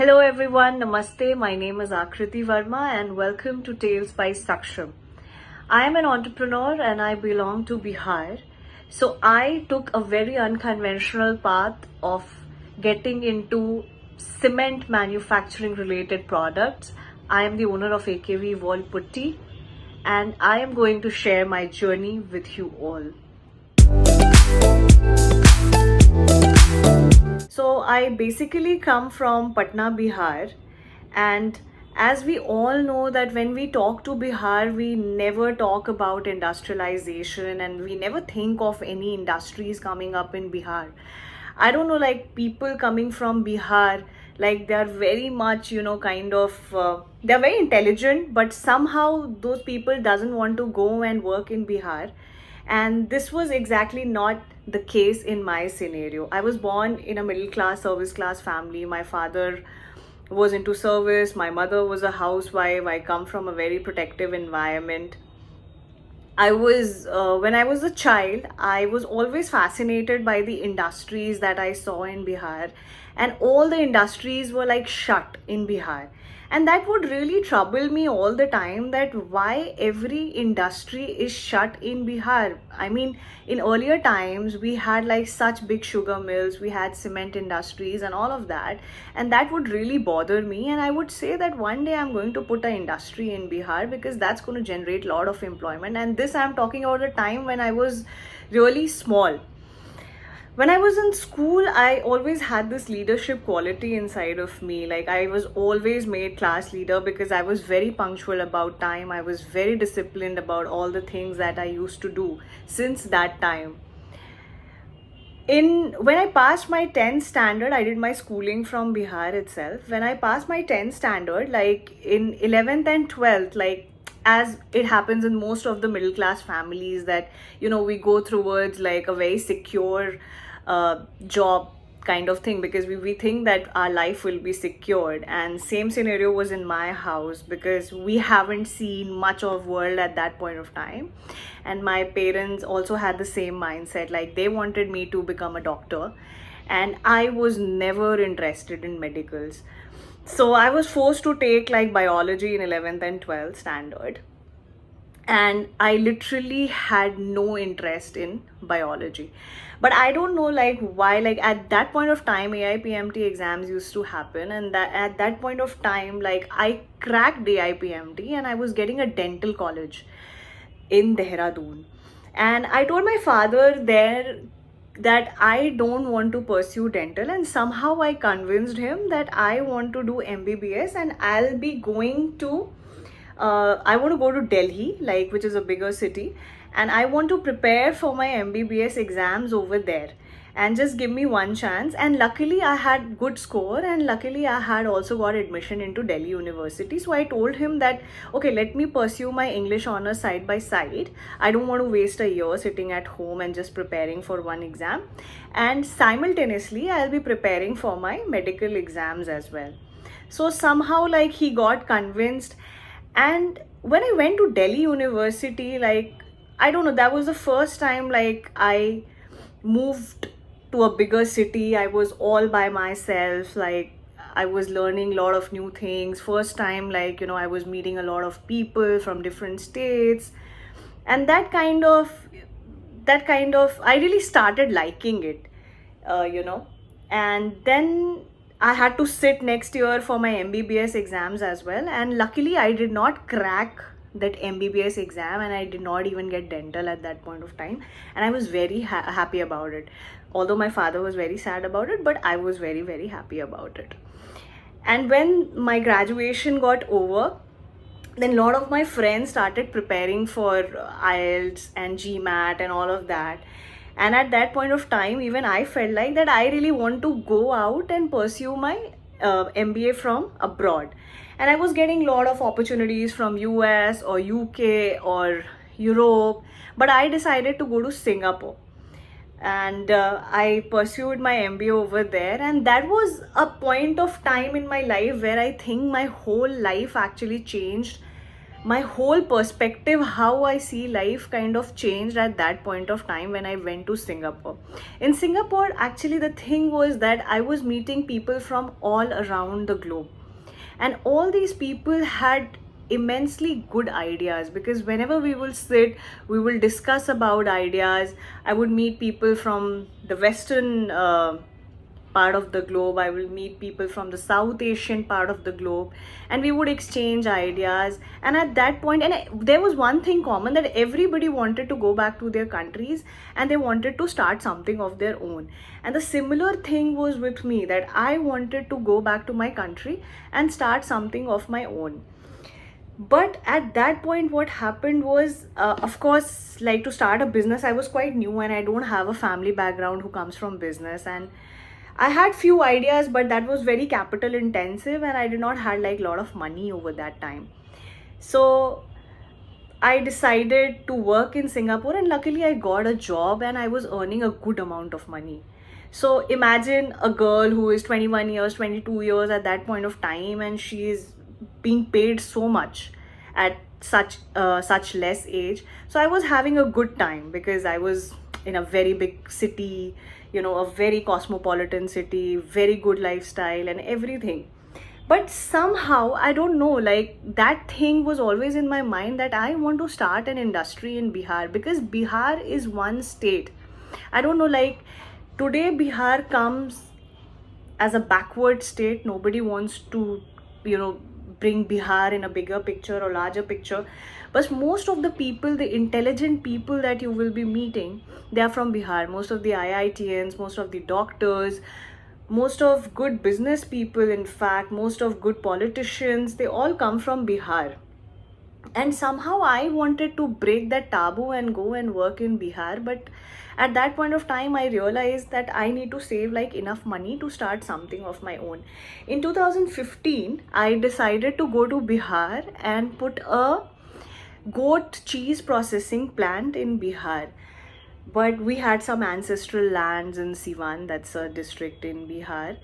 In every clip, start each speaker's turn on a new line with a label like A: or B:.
A: Hello everyone, Namaste. My name is Akriti Verma and welcome to Tales by Saksham. I am an entrepreneur and I belong to Bihar. So I took a very unconventional path of getting into cement manufacturing related products. I am the owner of AKV Putty and I am going to share my journey with you all. So I basically come from Patna, Bihar, and as we all know that when we talk to Bihar, we never talk about industrialization and we never think of any industries coming up in Bihar. I don't know, like people coming from Bihar, like they're very much, they're very intelligent, but somehow those people doesn't want to go and work in Bihar. And this was exactly not the case in my scenario. I was born in a middle class, service class family. My father was into service, my mother was a housewife. I come from a very protective environment. When I was a child, I was always fascinated by the industries that I saw in Bihar, and all the industries were like shut in Bihar. And that would really trouble me all the time, that why every industry is shut in Bihar. I mean, in earlier times, we had like such big sugar mills, we had cement industries and all of that. And that would really bother me. And I would say that one day I'm going to put an industry in Bihar because that's going to generate a lot of employment. And this I'm talking about a time when I was really small. When I was in school, I always had this leadership quality inside of me. Like I was always made class leader because I was very punctual about time. I was very disciplined about all the things that I used to do since that time. When I passed my 10th standard, I did my schooling from Bihar itself. When I passed my 10th standard, like in 11th and 12th, like as it happens in most of the middle class families, that we go towards like a very secure job kind of thing, because we think that our life will be secured. And same scenario was in my house because we haven't seen much of world at that point of time. And my parents also had the same mindset, like they wanted me to become a doctor, and I was never interested in medicals. So I was forced to take like biology in 11th and 12th standard. And I literally had no interest in biology. But I don't know like why, like at that point of time, AIPMT exams used to happen. And that at that point of time, like I cracked AIPMT and I was getting a dental college in Dehradun. And I told my father there that I don't want to pursue dental, and somehow I convinced him that I want to do MBBS and I'll be going to I want to go to Delhi, like which is a bigger city, and I want to prepare for my MBBS exams over there, and just give me one chance. And luckily I had good score, and luckily I had also got admission into Delhi University. So I told him that okay, let me pursue my English honors side by side. I don't want to waste a year sitting at home and just preparing for one exam, and simultaneously I'll be preparing for my medical exams as well. So somehow like he got convinced. And when I went to Delhi University, like I don't know, that was the first time like I moved to a bigger city. I was all by myself, like I was learning a lot of new things. First time, like I was meeting a lot of people from different states, and that kind of I really started liking it, and then I had to sit next year for my MBBS exams as well. And luckily, I did not crack that MBBS exam, and I did not even get dental at that point of time. And I was very happy about it. Although my father was very sad about it, but I was very, very happy about it. And when my graduation got over, then a lot of my friends started preparing for IELTS and GMAT and all of that. And at that point of time, even I felt like that I really want to go out and pursue my MBA from abroad. And I was getting a lot of opportunities from US or UK or Europe, but I decided to go to Singapore. And I pursued my MBA over there. And that was a point of time in my life where I think my whole life actually changed my whole perspective, how I see life, kind of changed at that point of time when I went to Singapore. In Singapore, actually, the thing was that I was meeting people from all around the globe, and all these people had immensely good ideas, because whenever we will sit, we will discuss about ideas. I would meet people from the western part of the globe, I will meet people from the South Asian part of the globe, and we would exchange ideas. And at that point, there was one thing common, that everybody wanted to go back to their countries and they wanted to start something of their own. And the similar thing was with me, that I wanted to go back to my country and start something of my own. But at that point, what happened was, of course, like, to start a business, I was quite new and I don't have a family background who comes from business. And I had few ideas, but that was very capital intensive and I did not had like a lot of money over that time. So I decided to work in Singapore, and luckily I got a job and I was earning a good amount of money. So imagine a girl who is 21 years, 22 years at that point of time, and she is being paid so much at such less age. So I was having a good time because I was in a very big city, a very cosmopolitan city, very good lifestyle and everything. But somehow, I don't know, like, that thing was always in my mind, that I want to start an industry in Bihar, because Bihar is one state. I don't know, like, today Bihar comes as a backward state. Nobody wants to, bring Bihar in a bigger picture or larger picture. But most of the people, the intelligent people that you will be meeting, they are from Bihar. Most of the IITians, most of the doctors, most of good business people, in fact, most of good politicians, they all come from Bihar. And somehow I wanted to break that taboo and go and work in Bihar. But at that point of time, I realized that I need to save like enough money to start something of my own. In 2015, I decided to go to Bihar and put a goat cheese processing plant in Bihar. But we had some ancestral lands in Siwan, that's a district in Bihar.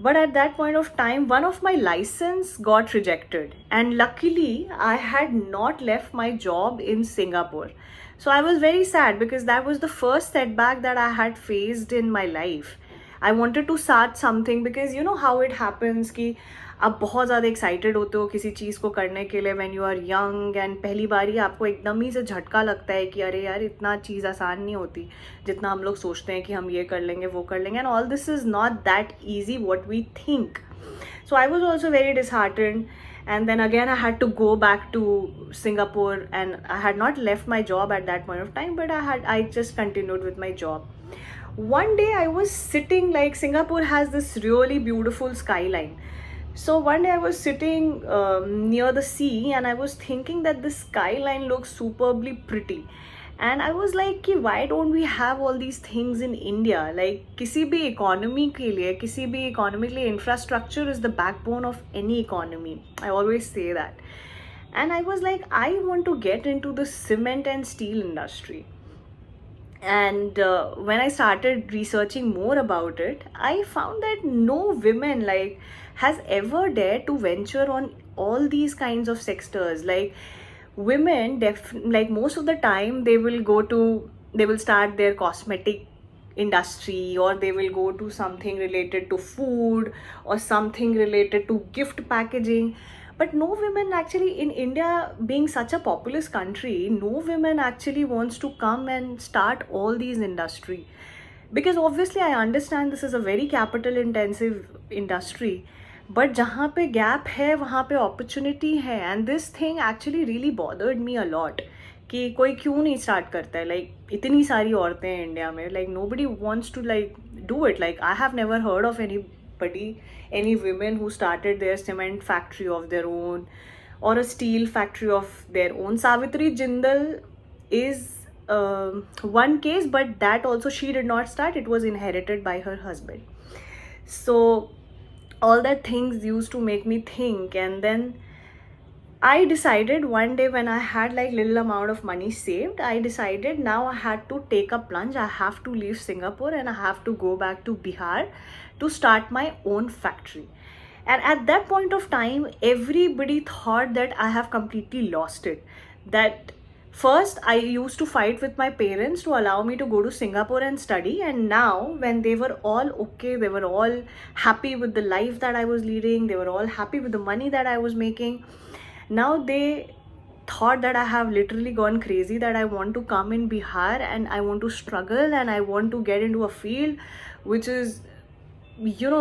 A: But at that point of time, one of my license got rejected, and luckily I had not left my job in Singapore. So I was very sad, because that was the first setback that I had faced in my life. I wanted to start something, because you know how it happens कि आप बहुत ज़्यादा excited होते हो किसी चीज़ को करने के लिए when you are young, and पहली बार ही आपको एकदम ही से झटका लगता है कि अरे यार, इतना चीज़ आसान नहीं होती जितना हम लोग सोचते हैं कि हम ये कर लेंगे वो कर लेंगे, and all this is not that easy what we think. So I was also very disheartened, and then again I had to go back to Singapore, and I had not left my job at that point of time, but I just continued with my job. One day I was sitting, like, Singapore has this really beautiful skyline. So one day I was sitting near the sea, and I was thinking that the skyline looks superbly pretty. And I was like कि why don't we have all these things in India? Like, किसी भी economy के लिए, किसी भी economy के लिए infrastructure is the backbone of any economy. I always say that. And I was like, I want to get into the cement and steel industry. And when I started researching more about it, I found that no women, like, has ever dared to venture on all these kinds of sectors. Like, women, like, most of the time they will start their cosmetic industry, or they will go to something related to food, or something related to gift packaging. But no women actually, in India being such a populous country, no women actually wants to come and start all these industry. Because obviously I understand this is a very capital intensive industry, but जहाँ पे gap है वहाँ पे opportunity है. And this thing actually really bothered me a lot, कि कोई क्यों नहीं start करता है. Like, इतनी सारी औरतें हैं इंडिया में, like nobody wants to like do it. Like, I have never heard of any women who started their cement factory of their own, or a steel factory of their own. Savitri Jindal is one case, but that also she did not start. It was inherited by her husband. So all that things used to make me think. And then I decided one day, when I had like little amount of money saved, I decided now I had to take a plunge. I have to leave Singapore and I have to go back to Bihar to start my own factory. And at that point of time, everybody thought that I have completely lost it. That first, I used to fight with my parents to allow me to go to Singapore and study. And now, when they were all okay, they were all happy with the life that I was leading, they were all happy with the money that I was making. Now they thought that I have literally gone crazy, that I want to come in Bihar and I want to struggle and I want to get into a field which is,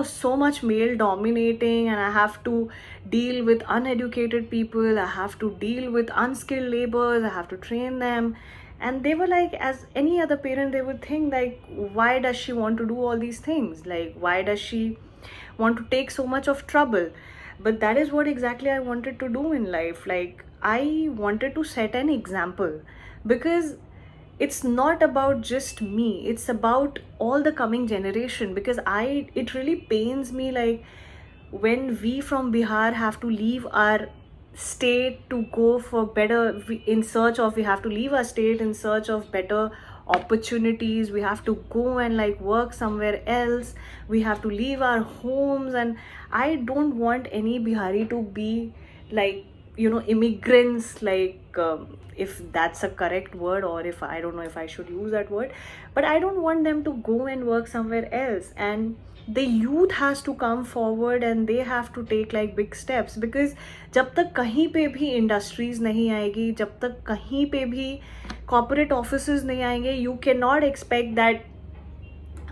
A: so much male dominating, and I have to deal with uneducated people, I have to deal with unskilled laborers, I have to train them. And they were like, as any other parent, they would think like, why does she want to do all these things? Like, why does she want to take so much of trouble? But that is what exactly I wanted to do in life. Like, I wanted to set an example, because it's not about just me, it's about all the coming generation. Because it really pains me, like, when we from Bihar have to leave our state to go for better, in search of, we have to leave our state in search of better opportunities, we have to go and like work somewhere else, we have to leave our homes. And I don't want any Bihari to be like, immigrants, like, if that's a correct word, or if I don't know if I should use that word, but I don't want them to go and work somewhere else. And the youth has to come forward and they have to take like big steps, because जब तक कहीं पे भी industries नहीं आएगी, जब तक कहीं पे भी कॉर्पोरेट ऑफिसेज नहीं आएंगे, you cannot expect that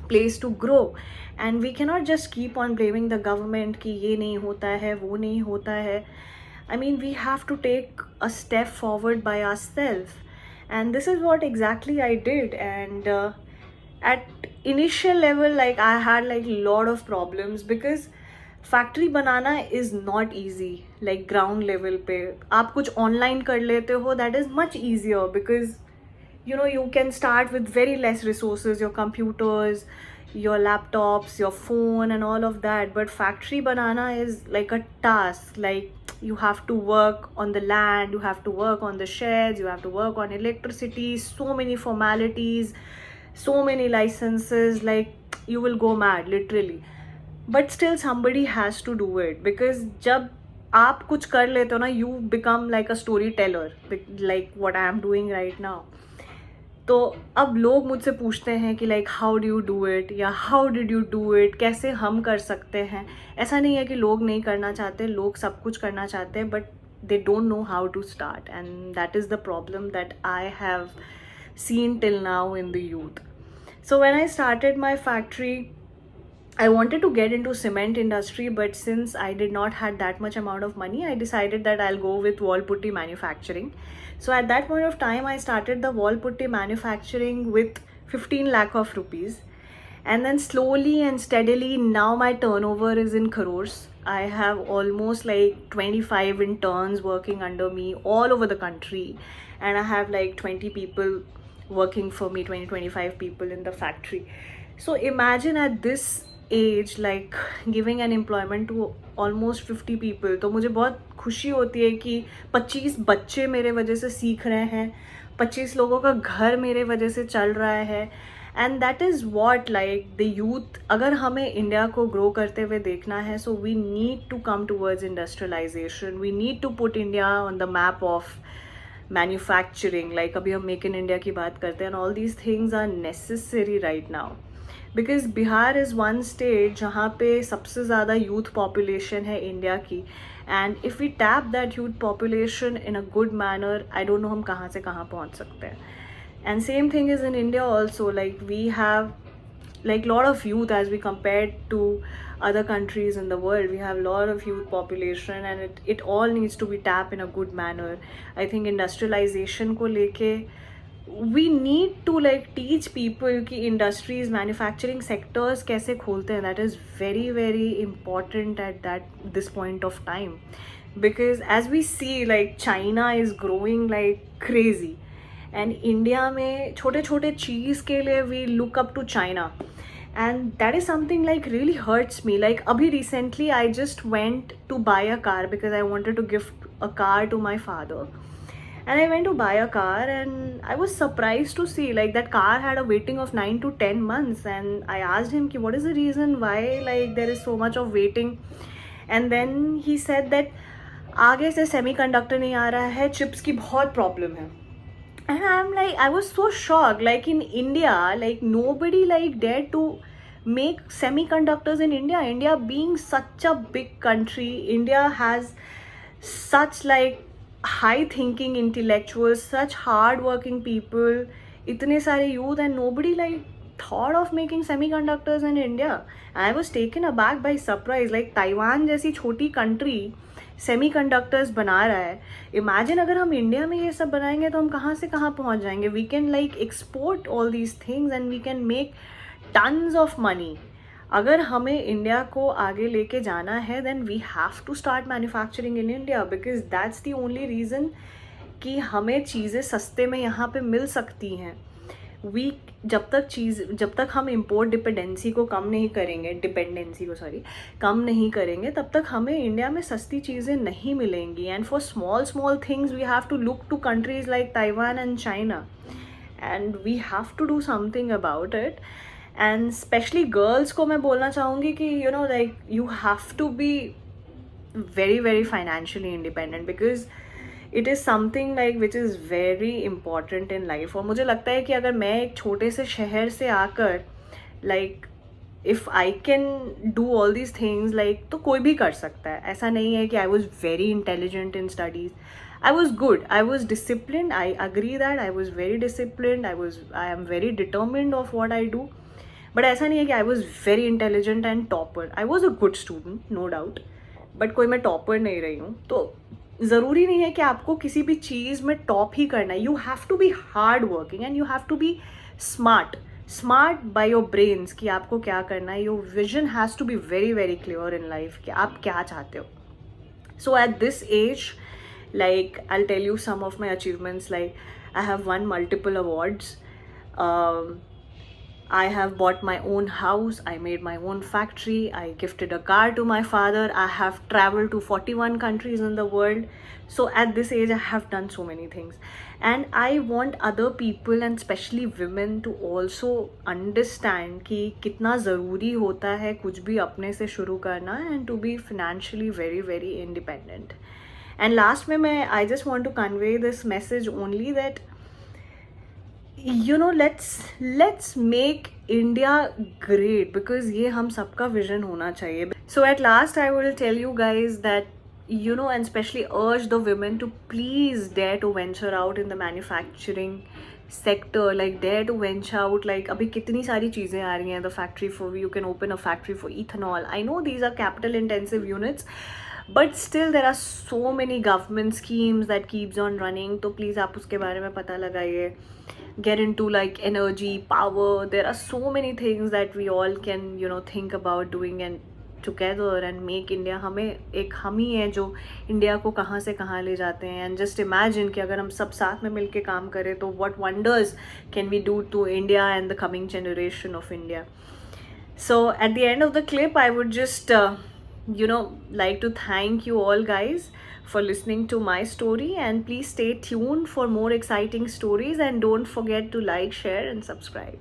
A: place to grow. And we cannot just keep on blaming the government कि ये नहीं होता है, वो नहीं होता है. I mean, we have to take a step forward by ourselves. And this is what exactly I did. And at initial level, like, I had like a lot of problems, because factory banana is not easy. Like ground level पे आप कुछ online कर लेते हो, that is much easier, because you can start with very less resources, your computers, your laptops, your phone and all of that. But factory banana is like a task. Like, you have to work on the land, you have to work on the sheds, you have to work on electricity, so many formalities, so many licenses, like, you will go mad literally. But still somebody has to do it, because जब आप कुछ कर लेते हो ना, you become like a storyteller, like what I am doing right now. तो अब लोग मुझसे पूछते हैं कि like how do you do it, या how did you do it, कैसे हम कर सकते हैं. ऐसा नहीं है कि लोग नहीं करना चाहते, लोग सब कुछ करना चाहते हैं, but they don't know how to start. And that is the problem that I have seen till now in the youth. So when I started my factory, I wanted to get into cement industry, but since I did not had that much amount of money, I decided that I'll go with wall putty manufacturing. So at that point of time, I started the wall putty manufacturing with 15 lakh of rupees. And then slowly and steadily, now my turnover is in crores. I have almost like 25 interns working under me all over the country. And I have like 20 people working for me, 25 people in the factory. So imagine at this age, like, giving an employment to almost 50 people. तो मुझे बहुत खुशी होती है कि 25 बच्चे मेरे वजह से सीख रहे हैं, 25 लोगों का घर मेरे वजह से चल रहा है. And that is what, like, the youth, अगर हमें इंडिया को ग्रो करते हुए देखना है, so we need to come towards industrialisation, we need to put India on the map of manufacturing. Like, अभी हम मेक इन इंडिया की बात करते हैं, and all these things are necessary right now, because Bihar is one state जहाँ पे सबसे ज़्यादा यूथ पॉपुलेशन है इंडिया की. And if we tap that youth population in a good manner, I don't know हम कहाँ से कहाँ पहुँच सकते हैं. And same thing is in India also. Like, we have like lot of youth as we compared to other countries in the world. We have a lot of youth population, and it all needs to be tapped in a good manner. I think industrialization ko leke we need to like teach people ki industries, manufacturing sectors kaise kholte hain. That is very very important at this point of time, because as we see, like, China is growing like crazy. And India में छोटे छोटे चीज़ के लिए we look up to China, and that is something like really hurts me. Like, अभी recently I just went to buy a car because I wanted to gift a car to my father. And I went to buy a car, and I was surprised to see like that car had a waiting of 9 to 10 months. And I asked him, what is the reason why like there is so much of waiting? and then he said that आगे से semiconductor नहीं आ रहा है, chips की बहुत problem है. And I'm like, I was so shocked. Like in India, like nobody like dared to make semiconductors in India. India being such a big country, India has such like high thinking intellectuals, such hard working people, itne sare youth, and nobody like thought of making semiconductors in India. And I was taken aback by surprise. Like Taiwan जैसी छोटी country semiconductors बना रहा है. Imagine अगर हम India में ये सब बनाएंगे तो हम कहाँ से कहाँ पहुँच जाएंगे. We can like export all these things and we can make tons of money. अगर हमें इंडिया को आगे लेके जाना है then we have to start manufacturing in India, because that's the only reason कि हमें चीज़ें सस्ते में यहाँ पे मिल सकती हैं. जब तक हम इम्पोर्ट डिपेंडेंसी को कम नहीं करेंगे, कम नहीं करेंगे, तब तक हमें इंडिया में सस्ती चीज़ें नहीं मिलेंगी. And for small things we have to look to countries like Taiwan and China, and we have to do something about it. And specially girls को मैं बोलना चाहूँगी कि you know like you have to be very very financially independent, because it is something like which is very important in life. और मुझे लगता है कि अगर मैं एक छोटे से शहर से आकर like if I can do all these things like, तो कोई भी कर सकता है. ऐसा नहीं है कि I was very intelligent in studies. I was good, I was discipline, I agree that I was very discipline, I am very determined of what I do. But ऐसा नहीं है कि I was very intelligent and topper. I was a good student no doubt, but कोई मैं topper नहीं रही हूँ. तो ज़रूरी नहीं है कि आपको किसी भी चीज़ में टॉप ही करना है. You have to be hard working and you have to be smart by your brains कि आपको क्या करना है. Your vision has to be very very clear in life कि आप क्या चाहते हो. So at this age like I will tell you some of my achievements. Like I have won multiple awards. I have bought my own house, I made my own factory, I gifted a car to my father, I have traveled to 41 countries in the world. So at this age I have done so many things, and I want other people and especially women to also understand कि कितना ज़रूरी होता है कुछ भी अपने से शुरू करना and to be financially very very independent. And last में मैं I just want to convey this message only that you know let's make India great, because ये हम सबका vision होना चाहिए. So at last I will tell you guys that you know, and especially urge the women to please dare to venture out in the manufacturing sector, like dare to venture out. Like अभी कितनी सारी चीज़ें आ रही हैं. The factory for, you can open a factory for ethanol. I know these are capital intensive units, but still there are so many government schemes that keeps on running. तो please आप उसके बारे में पता लगाइए. Get into like energy, power. There are so many things that we all can you know think about doing and together and make India. हम ही हैं जो इंडिया को कहाँ से कहाँ ले जाते हैं. And just imagine कि अगर हम सब साथ में मिलके काम करें तो what wonders can we do to India and the coming generation of India. So at the end of the clip I would just you know like to thank you all guys for listening to my story, and please stay tuned for more exciting stories, and don't forget to like, share and subscribe.